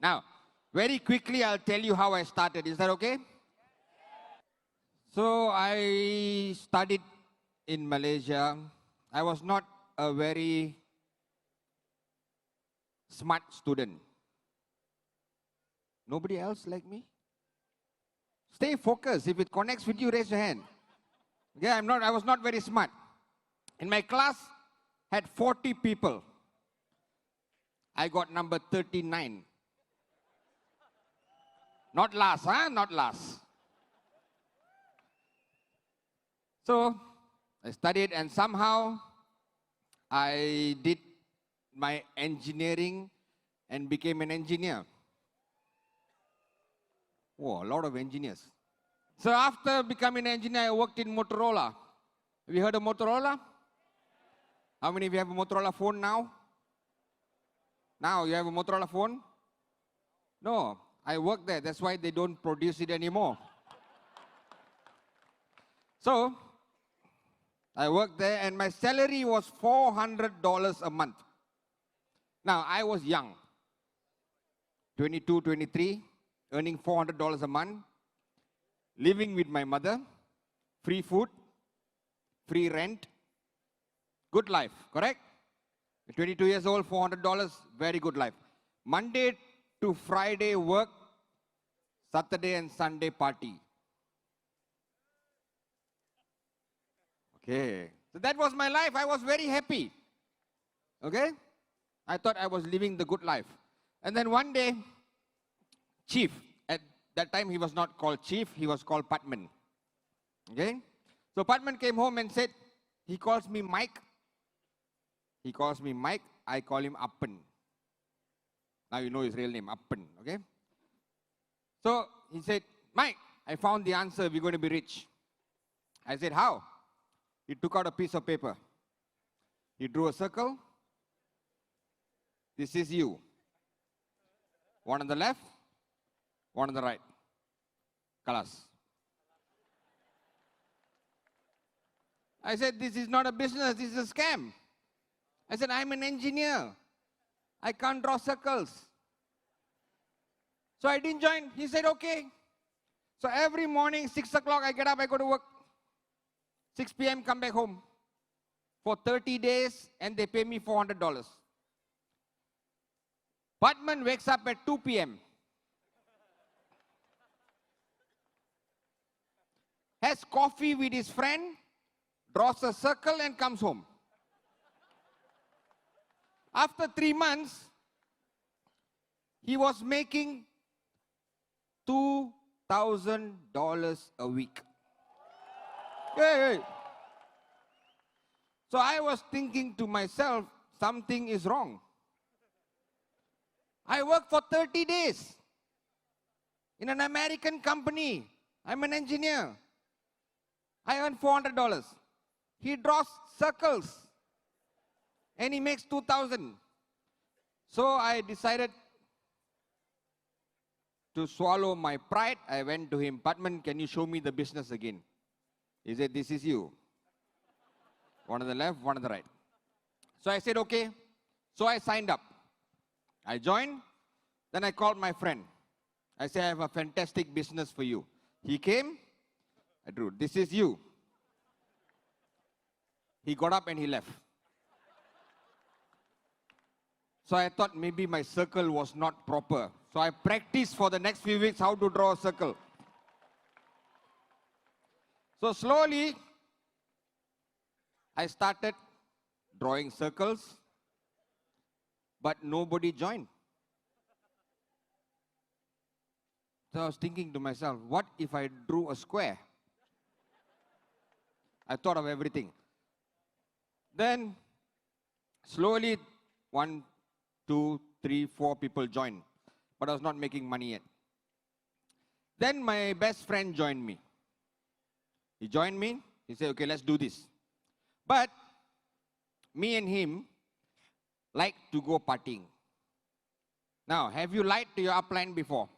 Now, very quickly, I'll tell you how I started. Is that okay? So, I studied in Malaysia. I was not a very smart student. Nobody else like me? Stay focused. If it connects with you, raise your hand. Yeah, I was not very smart. In my class, had 40 people. I got number 39. Not last, huh? Not last. So, I studied and somehow I did my engineering and became an engineer. Whoa, a lot of engineers. So after becoming an engineer, I worked in Motorola. Have you heard of Motorola? How many of you have a Motorola phone now? Now you have a Motorola phone? No, I worked there. That's why they don't produce it anymore. So, I worked there and my salary was $400 a month. Now, I was young, 22, 23, earning $400 a month, living with my mother, free food, free rent, good life, correct? 22 years old, $400, very good life. Monday to Friday work, Saturday and Sunday party. Okay, so that was my life. I was very happy. Okay, I thought I was living the good life. And then one day, Chief, at that time he was not called Chief, he was called Patman. Okay, so Patman came home and said, he calls me Mike. He calls me Mike, I call him Appan. Now you know his real name, Appan, okay? So he said, Mike, I found the answer, we're going to be rich. I said, how? He took out a piece of paper. He drew a circle. This is you. One on the left, one on the right. Kalas. I said, this is not a business, this is a scam. I said, I'm an engineer. I can't draw circles. So I didn't join. He said, okay. So every morning, 6 o'clock, I get up, I go to work. 6 p.m., come back home. For 30 days, and they pay me $400. Patman wakes up at 2 p.m. Has coffee with his friend, draws a circle and comes home. After 3 months, he was making $2,000 a week. Hey. So I was thinking to myself, something is wrong. I worked for 30 days in an American company. I'm an engineer. I earn $400. He draws circles and he makes 2,000. So I decided to swallow my pride. I went to him, Patman, can you show me the business again? He said, this is you. One on the left, one on the right. So I said, okay. So I signed up. I joined. Then I called my friend. I said, I have a fantastic business for you. He came. I drew, this is you. He got up and he left. So I thought maybe my circle was not proper. So I practiced for the next few weeks how to draw a circle. So slowly, I started drawing circles, but nobody joined. So I was thinking to myself, what if I drew a square? I thought of everything. Then, slowly, 1, 2, 3, 4 people joined. But I was not making money yet. Then my best friend joined me. He joined me. He said, okay, let's do this. But me and him like to go partying. Now, have you lied to your upline before?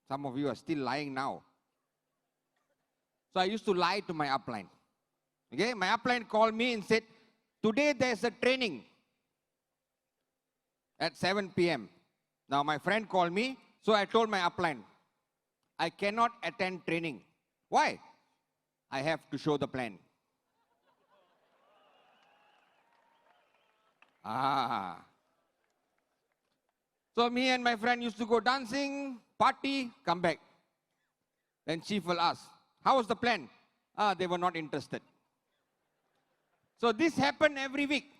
Some of you are still lying now. So I used to lie to my upline. Okay, my upline called me and said, Today there's a training at 7 p.m. Now my friend called me, so I told my upline, I cannot attend training. Why? I have to show the plan. Ah. So me and my friend used to go dancing, party, come back. Then chief will ask, how was the plan? They were not interested. So this happened every week.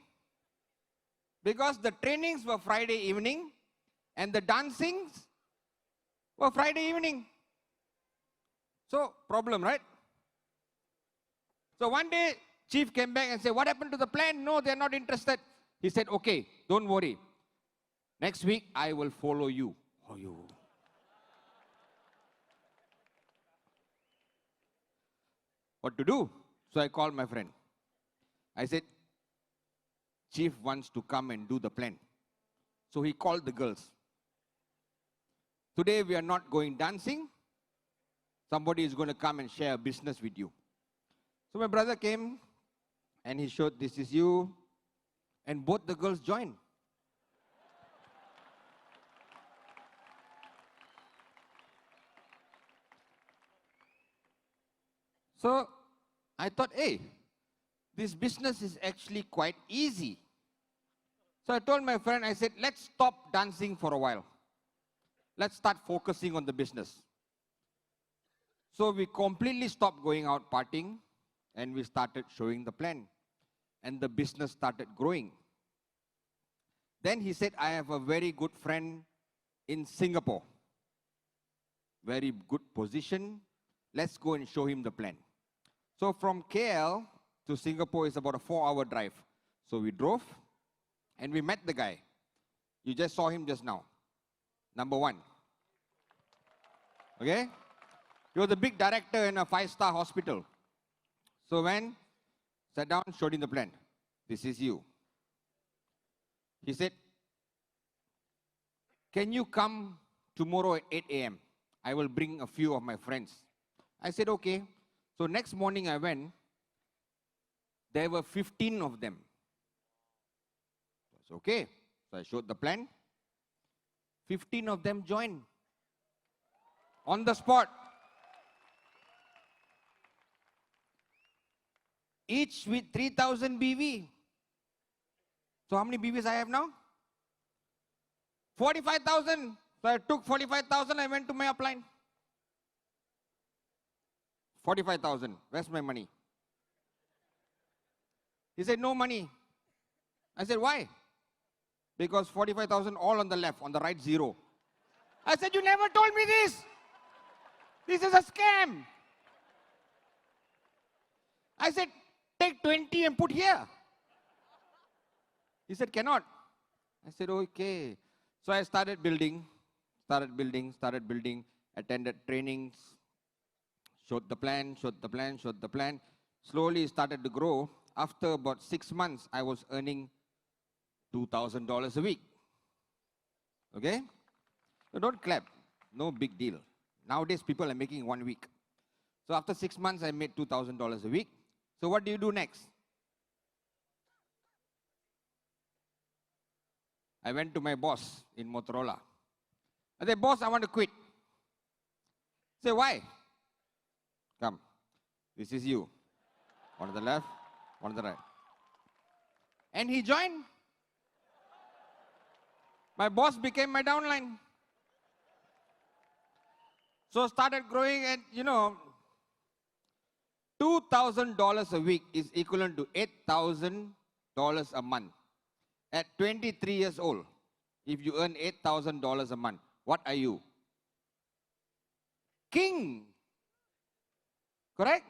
Because the trainings were Friday evening and the dancings were Friday evening. So, problem, right? So one day, chief came back and said, what happened to the plan? No, they're not interested. He said, okay, don't worry. Next week, I will follow you. Oh, you. What to do? So I called my friend. I said, chief wants to come and do the plan. So he called the girls. Today we are not going dancing. Somebody is going to come and share a business with you. So my brother came and he showed, this is you. And both the girls joined. So I thought, hey, this business is actually quite easy. So I told my friend, I said, let's stop dancing for a while. Let's start focusing on the business. So we completely stopped going out partying and we started showing the plan. And the business started growing. Then he said, I have a very good friend in Singapore. Very good position. Let's go and show him the plan. So from KL to Singapore is about a 4-hour drive. So we drove and we met the guy. You just saw him just now. Number 1. Okay? He was a big director in a 5-star hospital. So when sat down, showed him the plan. This is you. He said, can you come tomorrow at 8 a.m.? I will bring a few of my friends. I said, okay. So next morning I went. There were 15 of them. It's okay. So I showed the plan. 15 of them joined. On the spot. Each with 3,000 BV. So how many BVs I have now? 45,000. So I took 45,000, I went to my upline. 45,000. Where's my money? He said, no money. I said, why? Because 45,000 all on the left, on the right, 0. I said, you never told me this. This is a scam. I said, take 20 and put here. He said, cannot. I said, okay. So I started building, attended trainings, showed the plan. Slowly it started to grow. After about 6 months, I was earning $2,000 a week. Okay? So don't clap. No big deal. Nowadays, people are making 1 week. So after 6 months, I made $2,000 a week. So what do you do next? I went to my boss in Motorola. I said, boss, I want to quit. Say, why? Come. This is you. One on the left, one on the right. And he joined. My boss became my downline. So started growing and, $2,000 a week is equivalent to $8,000 a month. At 23 years old, if you earn $8,000 a month, what are you? King. Correct?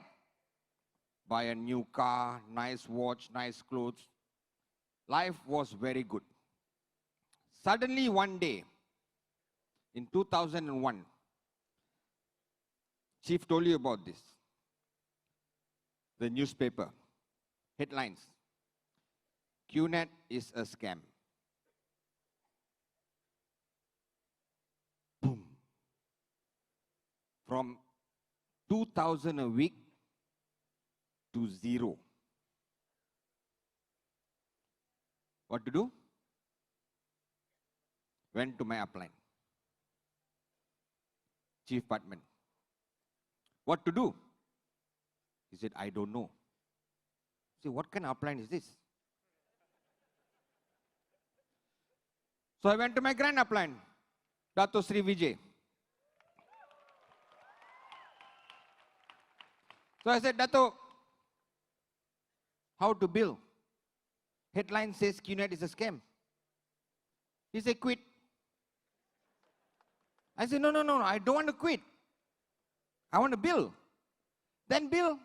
Buy a new car, nice watch, nice clothes. Life was very good. Suddenly one day, in 2001, Chief told you about this. The newspaper, headlines. QNet is a scam. Boom. From 2,000 a week to 0. What to do? Went to my upline. Chief Patman. What to do? He said, I don't know. I said, what kind of upline is this? So I went to my grand upline, Dato Sri Vijay. So I said, Dato, how to bill? Headline says qnet is a scam. He said, quit. I said, no, I don't want to quit. I want to bill. Then bill.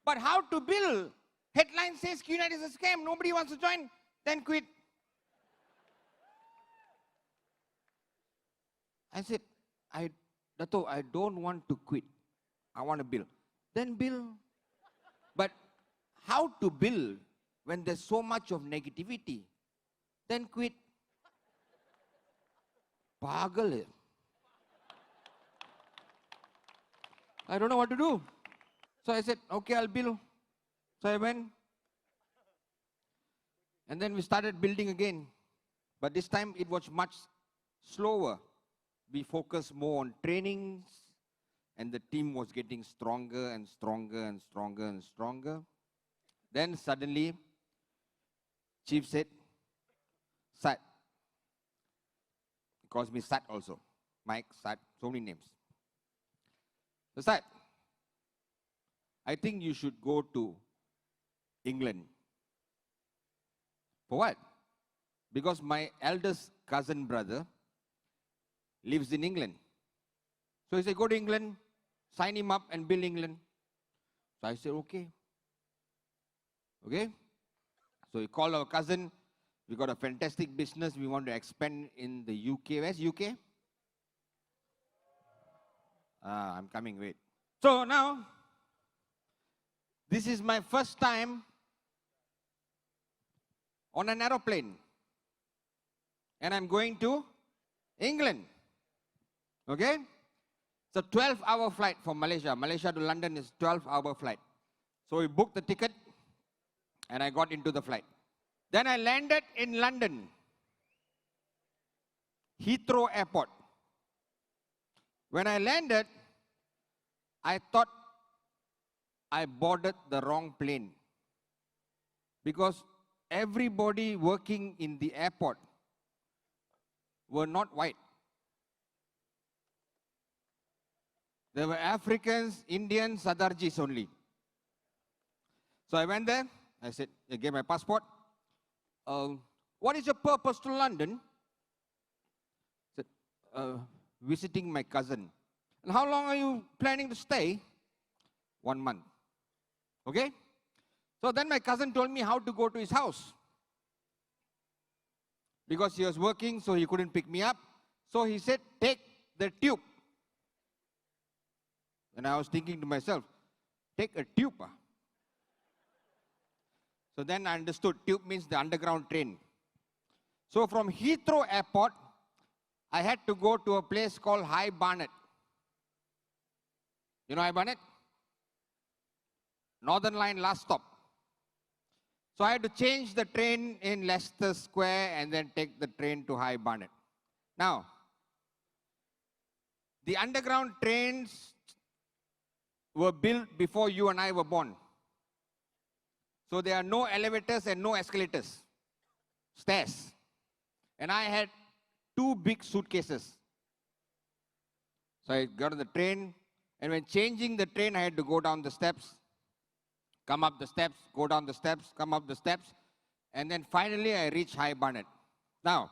But how to bill? Headline says qnet is a scam. Nobody wants to join. Then quit. I said, Dato, I don't want to quit. I want to bill. Then bill. But how to bill when there's so much of negativity? Then quit. Pagal hai. I don't know what to do. So I said, okay, I'll bill. So I went. And then we started building again. But this time it was much slower. We focused more on trainings, and the team was getting stronger and stronger and stronger and stronger. Then suddenly, Chief said, Sat. He calls me Sat also. Mike, Sat, so many names. So Sat, I think you should go to England. For what? Because my eldest cousin brother lives in England. So he said, go to England, sign him up and build England. So I said, okay. Okay? So we called our cousin. We got a fantastic business. We want to expand in the UK. Where's UK? I'm coming, wait. So now, this is my first time on an aeroplane. And I'm going to England. Okay? It's a 12-hour flight from Malaysia. Malaysia to London is 12-hour flight. So we booked the ticket and I got into the flight. Then I landed in London, Heathrow Airport. When I landed, I thought I boarded the wrong plane because everybody working in the airport were not white. There were Africans, Indians, Sadarjis only. So I went there. I said, I gave my passport. What is your purpose to London? I said, visiting my cousin. And how long are you planning to stay? 1 month. Okay? So then my cousin told me how to go to his house. Because he was working, so he couldn't pick me up. So he said, take the tube. And I was thinking to myself, take a tube. So then I understood, tube means the underground train. So from Heathrow Airport, I had to go to a place called High Barnet. You know High Barnet? Northern Line last stop. So I had to change the train in Leicester Square and then take the train to High Barnet. Now, the underground trains were built before you and I were born. So there are no elevators and no escalators, stairs. And I had 2 big suitcases. So I got on the train, and when changing the train, I had to go down the steps, come up the steps, go down the steps, come up the steps, and then finally I reached High Barnet. Now,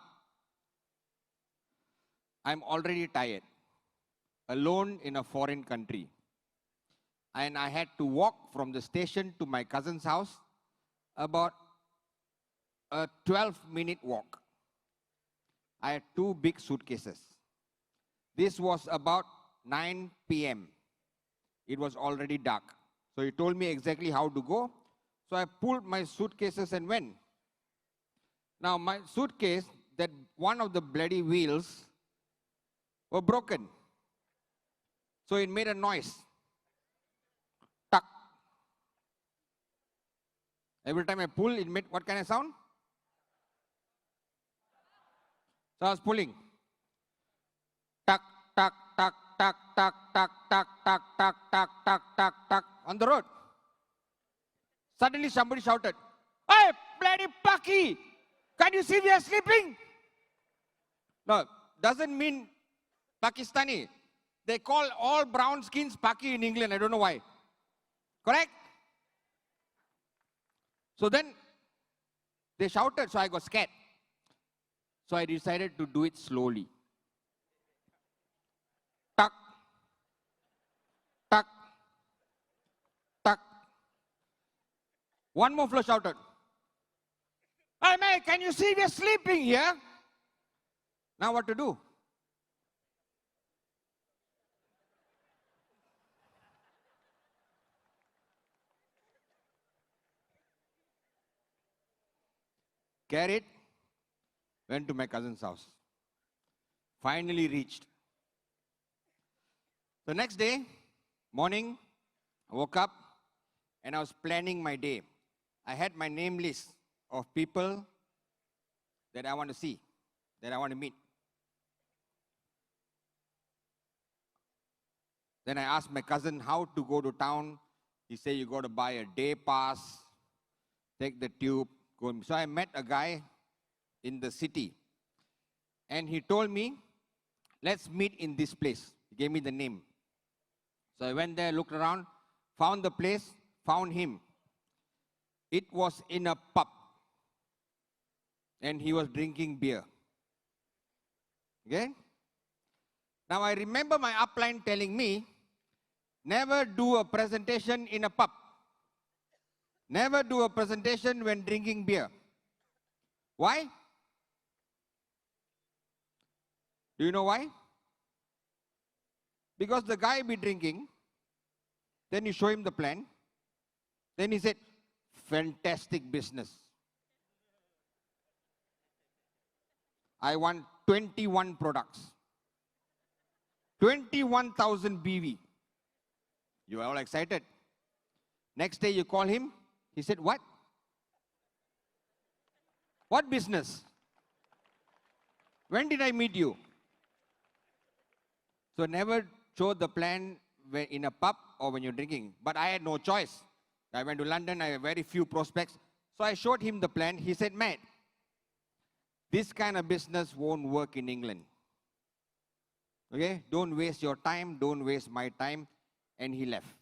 I'm already tired, alone in a foreign country. And I had to walk from the station to my cousin's house, about a 12-minute walk. I had 2 big suitcases. This was about 9 p.m. It was already dark. So he told me exactly how to go. So I pulled my suitcases and went. Now my suitcase, that one of the bloody wheels were broken. So it made a noise. Tuck. Every time I pull, it made what kind of sound? So I was pulling. Tuck, tuck, tuck, tuck, tuck, tuck, tuck, tuck, tuck, tuck, tuck, tuck, tuck, on the road. Suddenly somebody shouted, "Hey, bloody Paki! Can you see we are sleeping?" No, doesn't mean Pakistani. They call all brown skins Paki in England. I don't know why. Correct? So then they shouted, so I got scared. So I decided to do it slowly. Tuck, tuck, tuck. One more fellow shouted, "Hey mate, can you see we're sleeping here?" Now what to do? Carried, went to my cousin's house. Finally reached. The next day, morning, I woke up and I was planning my day. I had my name list of people that I want to see, that I want to meet. Then I asked my cousin how to go to town. He said, "You got to buy a day pass, take the tube, go." So I met a guy in the city. And he told me, "Let's meet in this place." He gave me the name. So I went there, looked around, found the place, found him. It was in a pub. And he was drinking beer. Okay? Now I remember my upline telling me, never do a presentation in a pub. Never do a presentation when drinking beer. Why? Do you know why? Because the guy be drinking, then you show him the plan, then he said, "Fantastic business. I want 21 products. 21,000 BV. You are all excited. Next day you call him, he said, "What? What business? When did I meet you?" So never show the plan when in a pub or when you're drinking. But I had no choice. I went to London, I had very few prospects. So I showed him the plan. He said, "Matt, this kind of business won't work in England. Okay? Don't waste your time, don't waste my time." And he left.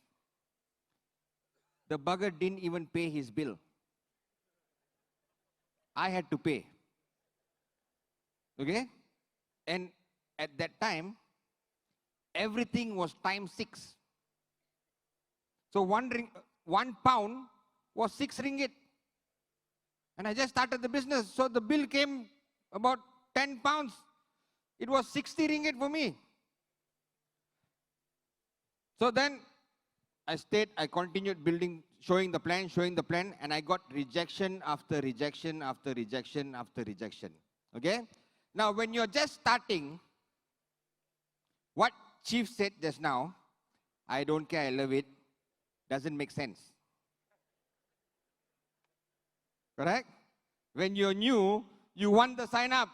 The bugger didn't even pay his bill. I had to pay. Okay? And at that time, everything was times 6. So one pound was 6 ringgit. And I just started the business. So the bill came about 10 pounds. It was 60 ringgit for me. So then I stayed, I continued building, showing the plan, and I got rejection after rejection after rejection after rejection. Okay? Now, when you're just starting, what Chief said just now, "I don't care, I love it," doesn't make sense. Correct? When you're new, you want the sign up.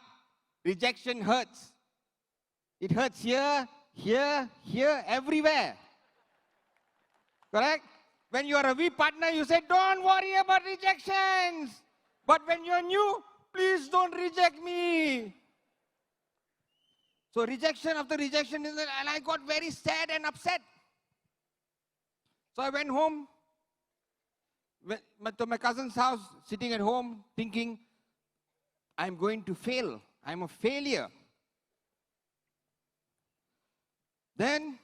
Rejection hurts. It hurts here, here, here, everywhere. Correct? When you are a V partner, you say, "Don't worry about rejections." But when you're new, "Please don't reject me." So rejection after rejection, and I got very sad and upset. So I went home, went to my cousin's house, sitting at home, thinking, I'm going to fail. I'm a failure. Then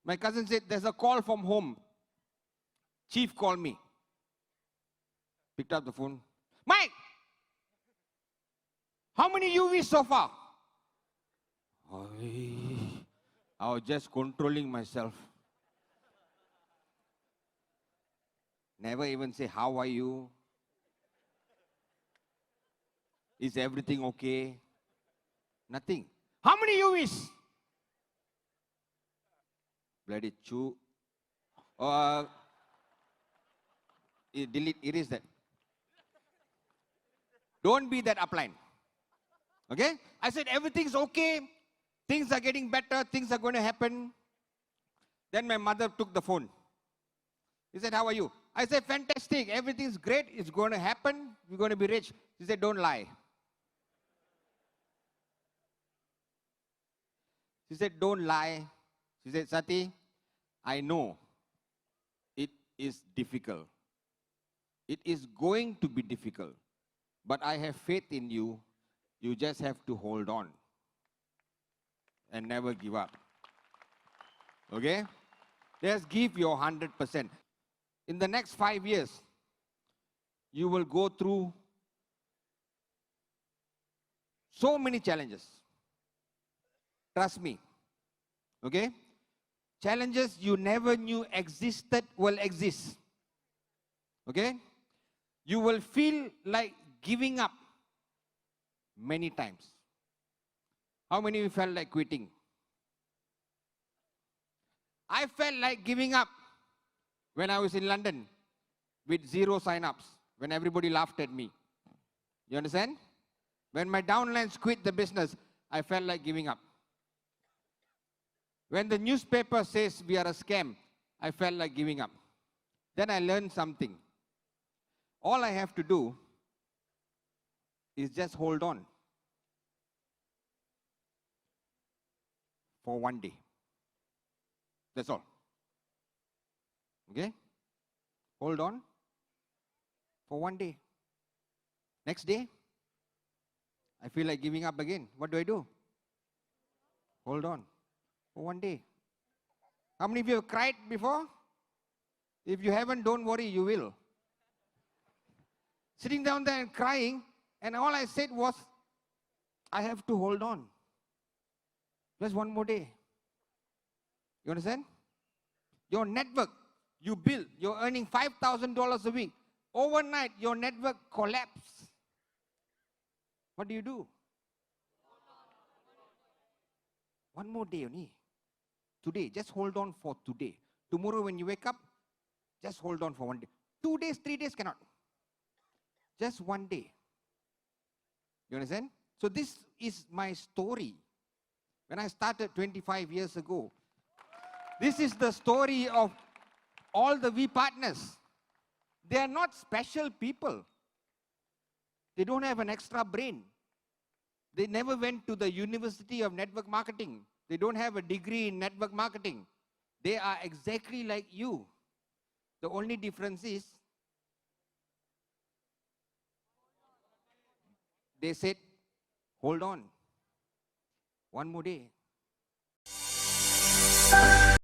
my cousin said, "There's a call from home." Chief called me. Picked up the phone. "Mike, how many UVs so far?" I was just controlling myself. Never even say, "How are you? Is everything okay?" Nothing. "How many UVs?" Bloody chew. Delete, erase that. Don't be that upline. Okay? I said, everything's okay. Things are getting better. Things are going to happen. Then my mother took the phone. He said, how are you? I said, fantastic. Everything's great. It's going to happen. We're going to be rich. She said, don't lie. She said, don't lie. She said, Sathi, I know it is difficult. It is going to be difficult. But I have faith in you. You just have to hold on and never give up. Okay? Just give your 100%. In the next 5 years, you will go through so many challenges. Trust me. Okay? Challenges you never knew existed will exist. Okay? You will feel like giving up many times. How many of you felt like quitting? I felt like giving up when I was in London with 0 sign-ups, when everybody laughed at me. You understand? When my downlines quit the business, I felt like giving up. When the newspaper says we are a scam, I felt like giving up. Then I learned something. All I have to do is just hold on for one day. That's all. Okay? Hold on for one day. Next day, I feel like giving up again. What do? Hold on for one day. How many of you have cried before? If you haven't, don't worry, you will. Sitting down there and crying, and all I said was, I have to hold on. Just one more day. You understand? Your network, you build, you're earning $5,000 a week. Overnight, your network collapses. What do? One more day only. Today, just hold on for today. Tomorrow when you wake up, just hold on for one day. 2 days, 3 days cannot. Just one day. You understand? So this is my story. When I started 25 years ago, this is the story of all the V partners. They are not special people. They don't have an extra brain. They never went to the University of Network Marketing. They don't have a degree in network marketing. They are exactly like you. The only difference is, they said, hold on. One more day.